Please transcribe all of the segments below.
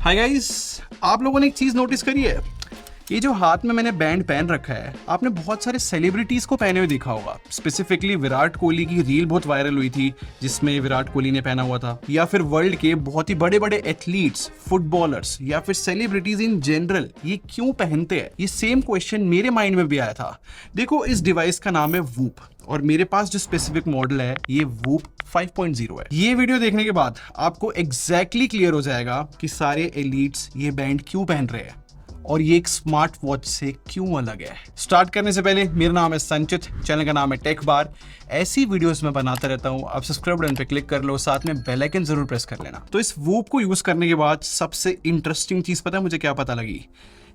Hi guys, आप लोगों ने एक चीज नोटिस करी है? ये जो हाथ में मैंने बैंड पहन रखा है, आपने बहुत सारे सेलिब्रिटीज को पहने हुए देखा होगा। स्पेसिफिकली विराट कोहली की रील बहुत वायरल हुई थी जिसमें विराट कोहली ने पहना हुआ था, या फिर वर्ल्ड के बहुत ही बड़े बड़े एथलीट्स, फुटबॉलर्स या फिर सेलिब्रिटीज इन जनरल ये क्यों पहनते हैं। ये सेम क्वेश्चन मेरे माइंड में भी आया था। देखो, इस डिवाइस का नाम है वूप और मेरे पास जो स्पेसिफिक मॉडल है ये वूप 5.0 है। ये वीडियो देखने के बाद आपको एग्जैक्टली क्लियर हो जाएगा कि सारे एलीट्स ये बैंड क्यों पहन रहे हैं और ये एक स्मार्ट वॉच से क्यों अलग है। स्टार्ट करने से पहले, मेरा नाम है संचित, चैनल का नाम है टेक बार। ऐसी वीडियोस मैं बनाता रहता हूँ। आप सब्सक्राइब बटन पे क्लिक कर लो, साथ में बेल आइकन जरूर प्रेस कर लेना। तो इस वूप को यूज करने के बाद सबसे इंटरेस्टिंग चीज पता है मुझे क्या पता लगी?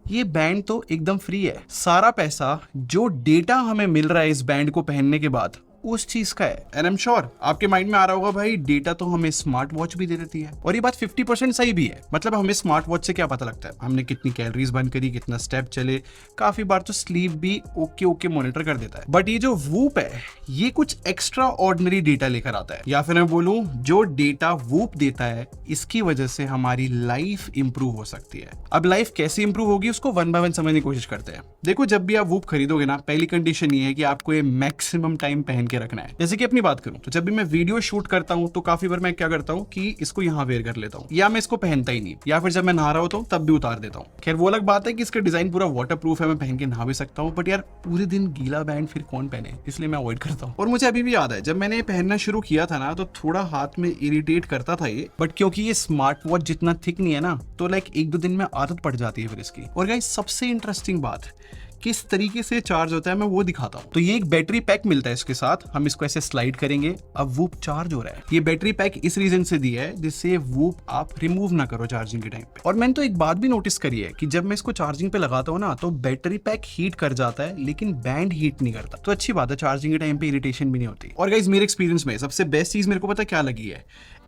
ये बैंड तो एकदम फ्री है। सारा पैसा जो डेटा हमें मिल रहा है इस बैंड को पहनने के बाद उस चीज का है। एंड आई एम श्योर आपके माइंड में आ रहा होगा, भाई डेटा तो हमें स्मार्ट वॉच भी दे देती है। और ये बात 50% सही भी है। मतलब हमें स्मार्ट वॉच से क्या पता लगता है? हमने कितनी कैलोरीज बर्न करी, कितना स्टेप चले, काफी बार तो स्लीप भी ओके मॉनिटर कर देता है। बट ये जो वूप है ये कुछ एक्स्ट्रा ऑर्डिनरी डेटा लेकर आता है, या फिर मैं बोलूं जो डेटा वूप देता है इसकी वजह से हमारी लाइफ इंप्रूव हो सकती है। अब लाइफ कैसे इंप्रूव होगी उसको वन बाय वन समझने की कोशिश करते हैं। देखो, जब भी आप वूप खरीदोगे ना, पहली कंडीशन ये है कि आपको ये मैक्सिमम टाइम पहन के रखना है। जैसे कि अपनी बात करूं तो जब भी मैं वीडियो शूट करता हूं तो काफी बार मैं क्या करता हूं कि इसको यहां वेयर कर लेता हूं, या मैं इसको पहनता ही नहीं, या फिर जब मैं नहा रहा होता हूं तब भी उतार देता हूं। खैर वो अलग बात है कि इसका डिजाइन पूरा वाटरप्रूफ है, मैं पहन के नहा भी सकता हूं। बट यार पूरे दिन गीला बैंड फिर कौन पहने, इसलिए मैं अवॉइड करता हूं। और मुझे अभी भी याद है जब मैंने पहनना शुरू किया था ना तो थोड़ा हाथ में इरिटेट करता था ये, बट क्योंकि ये स्मार्ट वॉच जितना थिक नहीं है ना तो लाइक 1-2 दिन में आदत पड़ जाती है फिर इसकी। और गाइस सबसे इंटरेस्टिंग बात, किस तरीके से चार्ज होता है मैं वो दिखाता हूँ। तो ये एक बैटरी पैक मिलता है इसके साथ, हम इसको ऐसे स्लाइड करेंगे, अब वूप चार्ज हो रहा है। ये बैटरी पैक इस रीजन से दिया है जिससे वूप आप रिमूव ना करो चार्जिंग के टाइम पे। और मैंने तो एक बात भी नोटिस करी है कि जब मैं इसको चार्जिंग पे लगाता हूँ ना तो बैटरी पैक हीट कर जाता है लेकिन बैंड हीट नहीं करता। तो अच्छी बात है, चार्जिंग के टाइम पे इरिटेशन भी नहीं होती। और गाइस मेरे एक्सपीरियंस में सबसे बेस्ट चीज मेरे को पता क्या लगी है,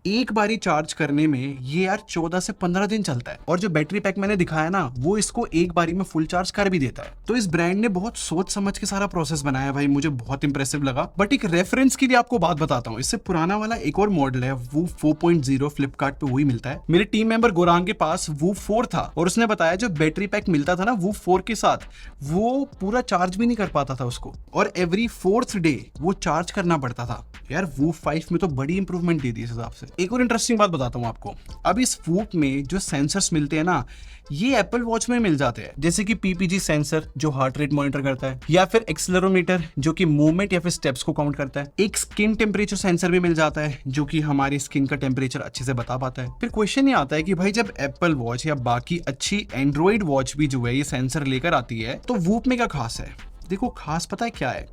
एक बारी चार्ज करने में ये यार 14 से 15 दिन चलता है। और जो बैटरी पैक मैंने दिखाया ना वो इसको एक बारी में फुल चार्ज कर भी देता है। तो इस ब्रांड ने बहुत सोच समझ के सारा प्रोसेस बनाया है भाई, मुझे बहुत इंप्रेसिव लगा। बट एक रेफरेंस के लिए आपको बात बताता हूँ, इससे पुराना वाला एक और मॉडल है वूप 4.0, फ्लिपकार्ट पे वही मिलता है। मेरे टीम मेंबर गोरांग के पास वूप 4 था और उसने बताया जो बैटरी पैक मिलता था ना वूप 4 के साथ, वो पूरा चार्ज भी नहीं कर पाता था उसको, और एवरी 4th डे वो चार्ज करना पड़ता था। यार वूप 5 में तो बड़ी इंप्रूवमेंट दे दी इस हिसाब से। एक और इंटरेस्टिंग बात बताता हूँ आपको, अब इस वूप में जो सेंसर्स मिलते हैं ना ये एप्पल वॉच में मिल जाते हैं। जैसे कि PPG सेंसर जो हार्ट रेट मॉनिटर करता है, या फिर एक्सेलेरोमीटर जो कि मूवमेंट या फिर स्टेप्स को काउंट करता है। एक स्किन टेम्परेचर सेंसर भी मिल जाता है जो कि हमारी स्किन का टेम्परेचर अच्छे से बता पाता है। फिर क्वेश्चन ये आता है कि भाई जब एप्पल वॉच या बाकी अच्छी एंड्रॉइड वॉच भी जो है ये सेंसर लेकर आती है तो वूप में क्या खास है? देखो खास पता है क्या है,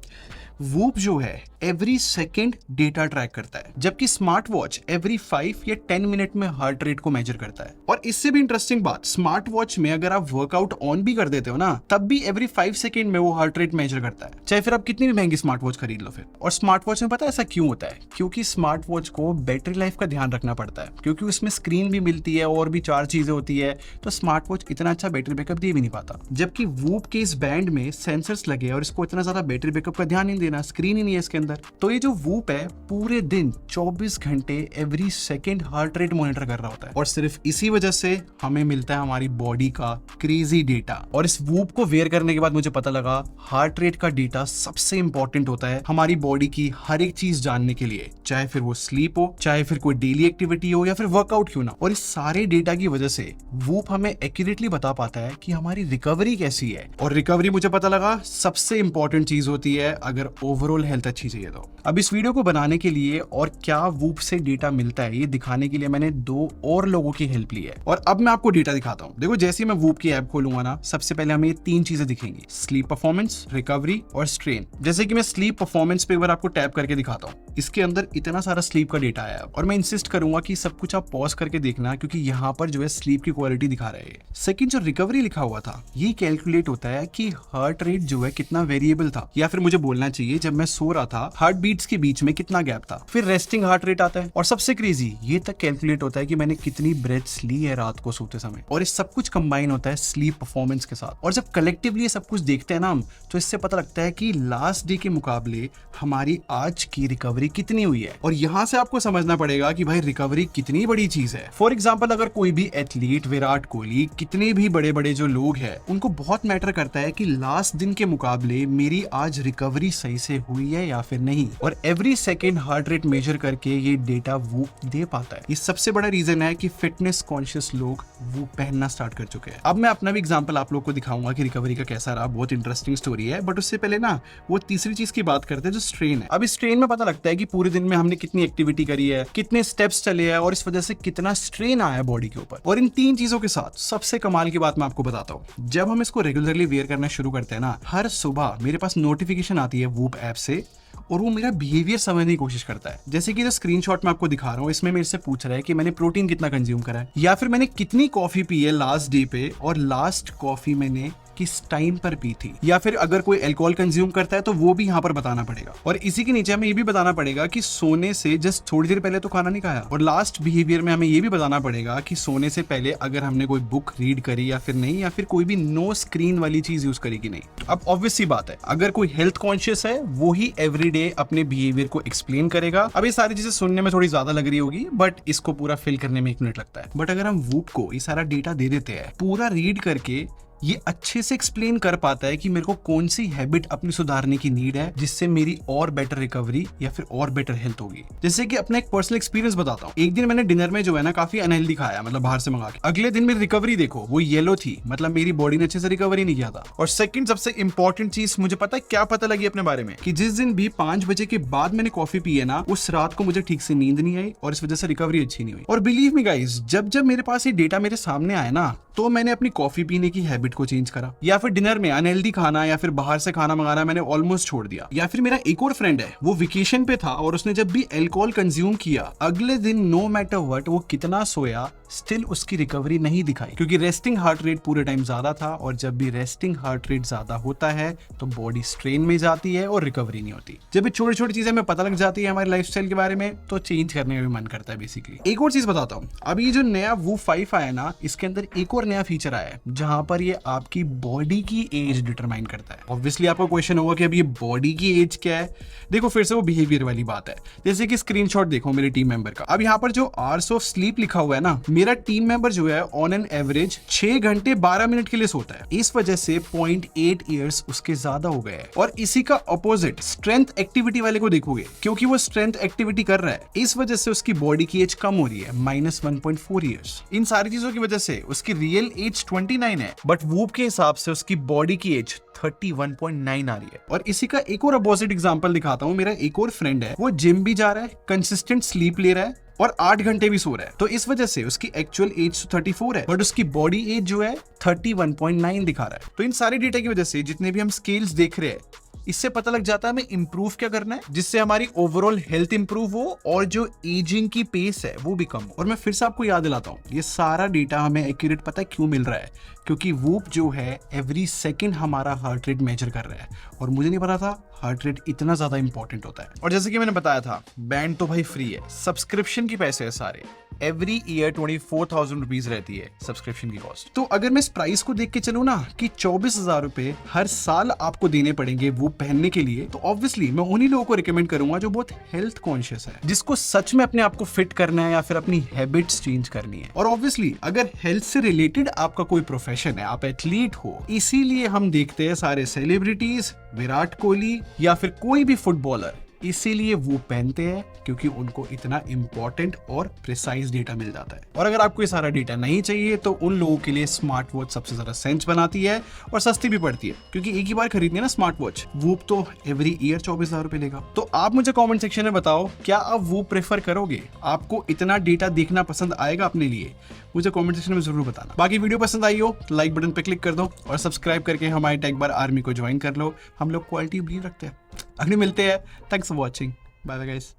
वूप जो है एवरी सेकेंड डेटा ट्रैक करता है, जबकि स्मार्ट वॉच एवरी 5 या 10 मिनट में हार्ट रेट को मेजर करता है। और इससे भी इंटरेस्टिंग बात, स्मार्ट वॉच में अगर आप वर्कआउट ऑन भी कर देते हो ना तब भी एवरी 5 सेकेंड में वो हार्ट रेट मेजर करता है, चाहे फिर आप कितनी भी महंगी स्मार्ट वॉच खरीद लो फिर। और स्मार्ट वॉच में पता है ऐसा क्यों होता है? क्योंकि स्मार्ट वॉच को बैटरी लाइफ का ध्यान रखना पड़ता है, क्योंकि उसमें स्क्रीन भी मिलती है और भी 4 चीजें होती है, तो स्मार्ट वॉच इतना अच्छा बैटरी बैकअप दे भी नहीं पाता। जबकि वूप के इस बैंड में सेंसर्स लगे और इसको इतना ज्यादा बैटरी बैकअप का ध्यान नहीं देना, स्क्रीन ही नहीं है इसके अंदर। तो ये जो वूप है पूरे दिन 24 घंटे every second heart rate monitor कर रहा होता है, और सिर्फ इसी वजह से हमें मिलता है हमारी बॉडी का क्रेजी डेटा। और इस वूप को वेयर करने के बाद मुझे पता लगा हार्ट रेट का डेटा सबसे इंपॉर्टेंट होता है हमारी बॉडी की हर एक चीज जानने के लिए, चाहे फिर वो स्लीप हो, चाहे फिर कोई डेली एक्टिविटी हो, या फिर वर्कआउट क्यों ना। और इस सारे डेटा की वजह से वूप हमें एक्यूरेटली बता पाता है कि हमारी रिकवरी कैसी है। और रिकवरी मुझे पता लगा सबसे इंपॉर्टेंट चीज होती है अगर ओवरऑल हेल्थ अच्छी चाहिए तो। अब इस वीडियो को बनाने के लिए और क्या वूप से डेटा मिलता है ये दिखाने के लिए मैंने 2 और लोगों की हेल्प ली है। और अब मैं आपको डेटा दिखाता हूँ। देखो जैसे ही मैं वूप की ऐप खोलूंगा ना सबसे पहले हमें ये 3 चीजें दिखेंगी, स्लीप परफॉर्मेंस, रिकवरी और स्ट्रेन। जैसे कि मैं स्लीप परफॉर्मेंस पे एक बार आपको टैप करके दिखाता हूँ, इसके अंदर इतना सारा स्लीप का डेटा आया और मैं इंसिस्ट करूंगा कि सब कुछ आप पॉज करके देखना क्योंकि यहाँ पर जो है स्लीप की क्वालिटी दिखा रहा है। सेकंड जो रिकवरी लिखा हुआ था ये कैलकुलेट होता है कि हार्ट रेट जो है कितना वेरिएबल था, या फिर मुझे बोलना चाहिए जब मैं सो रहा था हार्ट बीट्स के बीच में कितना गैप था। फिर रेस्टिंग हार्ट रेट आता है और सबसे क्रेजी ये तक कैलकुलेट होता है कि मैंने कितनी ब्रेथ्स ली है रात को सोते समय। और ये सब कुछ कंबाइन होता है स्लीप परफॉर्मेंस के साथ। और जब कलेक्टिवली ये सब कुछ देखते हैं ना हम, तो इससे पता लगता है कि लास्ट डे के मुकाबले हमारी आज की रिकवरी कितनी हुई है। है। और यहाँ से आपको समझना पड़ेगा कि भाई रिकवरी कितनी बड़ी चीज है। फॉर एग्जाम्पल, अगर कोई भी एथलीट, विराट कोहली, कितने भी बड़े बड़े जो लोग हैं, उनको बहुत मैटर करता है कि लास्ट दिन के मुकाबले मेरी आज रिकवरी सही से हुई है या फिर नहीं। और every second heart rate measure करके ये डेटा वो दे पाता है। ये सबसे बड़ा रीजन है कि फिटनेस कॉन्शियस लोग वो पहनना स्टार्ट कर चुके हैं। अब मैं अपना भी एग्जांपल आप लोग को दिखाऊंगा कि रिकवरी का कैसा रहा। बहुत इंटरेस्टिंग स्टोरी है, बट उससे पहले ना वो तीसरी चीज की बात करते हैं जो स्ट्रेन है। अब इस स्ट्रेन में पता लगता है कि पूरे दिन में हमने कितनी एक्टिविटी करी है, कितने स्टेप्स चले हैं और इस वजह से कितना स्ट्रेन आया बॉडी के ऊपर। और इन तीन चीजों के साथ सबसे कमाल की बात मैं आपको बताता हूँ। जब हम इसको रेगुलरली वेयर करना शुरू करते हैं ना, हर सुबह मेरे पास नोटिफिकेशन आती है वूप ऐप से और वो मेरा बिहेवियर समझने की कोशिश करता है। जैसे कि जो स्क्रीनशॉट मैं आपको दिखा रहा हूँ, इसमें मेरे से पूछ रहा है कि मैंने प्रोटीन कितना कंज्यूम करा है, या फिर मैंने कितनी कॉफी पी है लास्ट डे पे, और लास्ट कॉफी मैंने किस टाइम पर पी थी, या फिर अगर कोई अल्कोहल कंज्यूम करता है तो वो भी यहाँ पर बताना पड़ेगा। और इसी के नीचे हमें ये भी बताना पड़ेगा कि सोने से जस्ट थोड़ी देर पहले तो खाना नहीं खाया। और लास्ट बिहेवियर में हमें ये भी बताना पड़ेगा कि सोने से पहले अगर हमने कोई बुक रीड करी या फिर नहीं, या फिर कोई भी नो स्क्रीन वाली चीज यूज करी कि नहीं। अब ऑब्वियस सी बात है, अगर कोई हेल्थ कॉन्शियस है वो ही एवरीडे अपने बिहेवियर को एक्सप्लेन करेगा। अब ये सारी चीजें सुनने में थोड़ी ज्यादा लग रही होगी, बट इसको पूरा फिल करने में 1 मिनट लगता है। बट अगर हम वूप को ये सारा डेटा दे देते हैं, पूरा रीड करके ये अच्छे से एक्सप्लेन कर पाता है कि मेरे को कौन सी हैबिट अपनी सुधारने की नीड है, जिससे मेरी और बेटर रिकवरी या फिर और बेटर हेल्थ होगी। जैसे कि अपना एक पर्सनल एक्सपीरियंस बताता हूँ। एक दिन मैंने डिनर में जो है ना काफी अनहेल्दी खाया, मतलब बाहर से मंगा के। अगले दिन मेरी रिकवरी देखो वो येलो थी, मतलब मेरी बॉडी ने अच्छे से रिकवरी नहीं किया था। और सेकंड सबसे इंपॉर्टेंट चीज मुझे पता है क्या पता लगी अपने बारे में, कि जिस दिन भी 5 बजे के बाद मैंने कॉफी पी है ना, उस रात को मुझे ठीक से नींद नहीं आई और इस वजह से रिकवरी अच्छी नहीं हुई। और बिलीव मी गाइस, जब जब मेरे पास ये डेटा मेरे सामने आया ना, तो मैंने अपनी कॉफी पीने की हैबिट को चेंज करा, या फिर डिनर में अनहेल्दी खाना या फिर बाहर से खाना मंगाना मैंने ऑलमोस्ट छोड़ दिया। या फिर मेरा एक और फ्रेंड है, वो वेकेशन पे था और उसने जब भी अल्कोहल कंज्यूम किया, अगले दिन नो मैटर व्हाट वो कितना सोया, स्टिल उसकी रिकवरी नहीं दिखाई, क्योंकि रेस्टिंग हार्ट रेट पूरे टाइम ज्यादा था। और जब भी रेस्टिंग हार्ट रेट ज्यादा होता है तो बॉडी स्ट्रेन में जाती है और रिकवरी नहीं होती। जब भी छोटी छोटी चीजें हमें पता लग जाती है हमारे लाइफस्टाइल के बारे में, तो चेंज करने का भी मन करता है बेसिकली। एक और चीज बताता हूँ, अभी ये जो नया वूप 5 आया ना, इसके अंदर एक और नया फीचर आया है जहां पर ये आपकी बॉडी की एज डिटरमाइन करता है। ऑब्वियसली आपको क्वेश्चन होगा कि अब ये बॉडी की एज क्या है। देखो फिर से वो बिहेवियर वाली बात है। जैसे कि स्क्रीनशॉट देखो मेरे टीम मेंबर का। अब यहाँ पर जो आवर्स ऑफ स्लीप लिखा हुआ है ना, मेरा टीम मेंबर जो है ऑन एन एवरेज 6 घंटे 12 मिनट के लिए सोता है। इस वजह से 0.8 ईयर्स उसके ज्यादा हो गए हैं। और इसी का ऑपोजिट स्ट्रेंथ एक्टिविटी वाले को देखोगे, क्योंकि वो स्ट्रेंथ एक्टिविटी कर रहा है, इस वजह से उसकी बॉडी की एज कम हो रही है, -1.4 ईयर्स। इन सारी चीजों की वजह से उसकी रियल एज 29 है, बट वूप के हिसाब से उसकी बॉडी की एज 31.9 आ रही है। और इसी का एक और अपोजिट एग्जांपल दिखाता हूँ। मेरा एक और फ्रेंड है, वो जिम भी जा रहा है, कंसिस्टेंट स्लीप ले रहा है और 8 घंटे भी सो रहा है। तो इस वजह से उसकी एक्चुअल एज 34 है, बट उसकी बॉडी एज जो है 31.9 दिखा रहा है। तो इन सारे डेटा की वजह से जितने भी हम स्केल्स देख रहे हैं, इससे पता लग जाता है हमें इंप्रूव क्या करना है, जिससे हमारी ओवरऑल हेल्थ इंप्रूव हो और जो एजिंग की पेस है वो भी कम हो। और मैं फिर से आपको याद दिलाता हूँ, ये सारा डेटा हमें एक्यूरेट पता है क्यों मिल रहा है, क्योंकि वूप जो है एवरी सेकंड हमारा हार्ट रेट मेजर कर रहा है। और मुझे नहीं पता था हार्ट रेट इतना ज्यादा इंपॉर्टेंट होता है। और जैसे कि मैंने बताया था, बैंड तो भाई फ्री है, सब्सक्रिप्शन की पैसे है सारे। एवरी ईयर 24,000 रुपीज रहती है सब्सक्रिप्शन की कॉस्ट। तो अगर मैं इस प्राइस को देख के चलूं ना कि 24,000 रुपए हर साल आपको देने पड़ेंगे वो पहनने के लिए, तो ऑब्वियसली मैं उन्हीं लोगों को रिकमेंड करूंगा जो बहुत हेल्थ कॉन्शियस है, जिसको सच में अपने आप को फिट करना है या फिर अपनी हैबिट्स चेंज करनी है। और ऑब्वियसली अगर हेल्थ से रिलेटेड आपका कोई प्रोफेशन है, आप एथलीट हो, इसीलिए हम देखते हैं सारे सेलिब्रिटीज, विराट कोहली या फिर कोई भी फुटबॉलर इसीलिए वो पहनते हैं, क्योंकि उनको इतना इंपॉर्टेंट और प्रिसाइज डेटा मिल जाता है। और अगर आपको ये सारा डेटा नहीं चाहिए तो उन लोगों के लिए स्मार्ट वॉच सबसे ज्यादा सेंस बनाती है और सस्ती भी पड़ती है, क्योंकि एक ही बार खरीदनी है ना स्मार्ट वॉच। वूप तो एवरी ईयर 24,000 रुपए लेगा। तो आप मुझे कमेंट सेक्शन में बताओ, क्या आप वूप प्रेफर करोगे? आपको इतना डेटा देखना पसंद आएगा अपने लिए? मुझे कमेंट सेक्शन में जरूर बताना। बाकी वीडियो पसंद आई हो तो लाइक बटन पे क्लिक कर दो और सब्सक्राइब करके हमारे टेक बार आर्मी को ज्वाइन कर लो। हम लोग क्वालिटी बिलीव रखते हैं। अगले मिलते हैं। Thanks for watching. Bye bye guys.